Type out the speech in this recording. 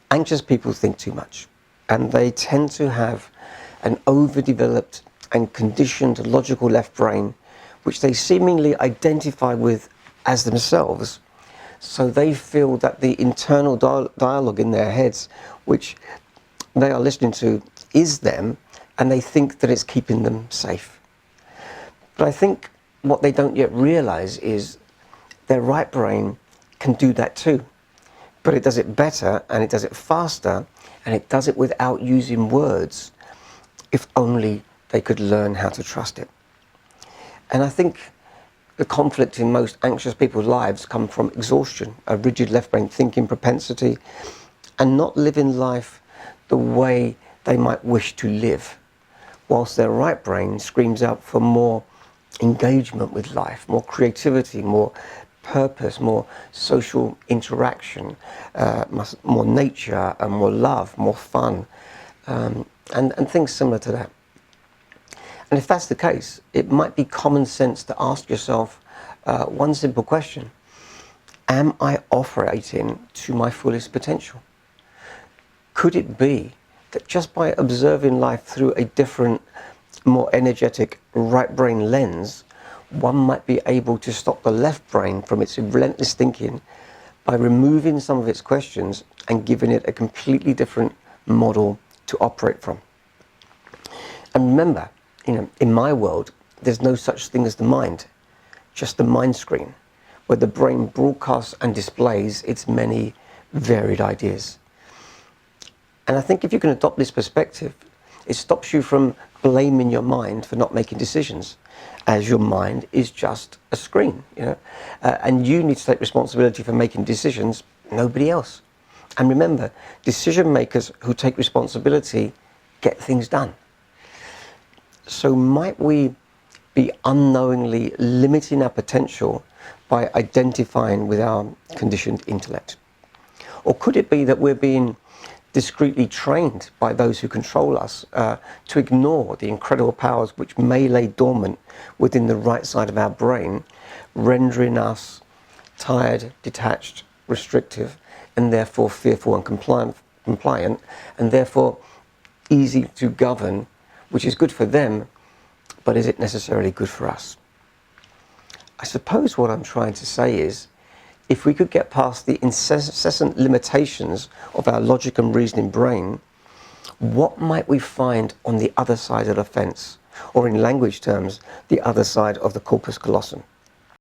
Anxious people think too much, and they tend to have an overdeveloped and conditioned logical left brain, which they seemingly identify with as themselves. So they feel that the internal dialogue in their heads, which they are listening to, is them, and they think that it's keeping them safe. But I think what they don't yet realize is their right brain can do that too. But it does it better, and it does it faster, and it does it without using words, if only they could learn how to trust it. And I think the conflict in most anxious people's lives come from exhaustion, a rigid left brain thinking propensity, and not living life the way they might wish to live, whilst their right brain screams out for more engagement with life, more creativity, more purpose, more social interaction, more nature, more love, more fun, and things similar to that. And if that's the case, it might be common sense to ask yourself one simple question: am I operating to my fullest potential? Could it be that just by observing life through a different, more energetic right brain lens, one might be able to stop the left brain from its relentless thinking by removing some of its questions and giving it a completely different model to operate from? And remember, in my world, there's no such thing as the mind, just the mind screen, where the brain broadcasts and displays its many varied ideas. And I think if you can adopt this perspective, it stops you from blaming your mind for not making decisions, as your mind is just a screen, and you need to take responsibility for making decisions, nobody else. And remember, decision makers who take responsibility get things done. So might we be unknowingly limiting our potential by identifying with our conditioned intellect? Or could it be that we're being discreetly trained by those who control us to ignore the incredible powers which may lay dormant within the right side of our brain, rendering us tired, detached, restrictive, and therefore fearful and compliant, and therefore easy to govern, which is good for them, but is it necessarily good for us? I suppose what I'm trying to say is, if we could get past the incessant limitations of our logic and reasoning brain, what might we find on the other side of the fence, or in language terms, the other side of the corpus callosum?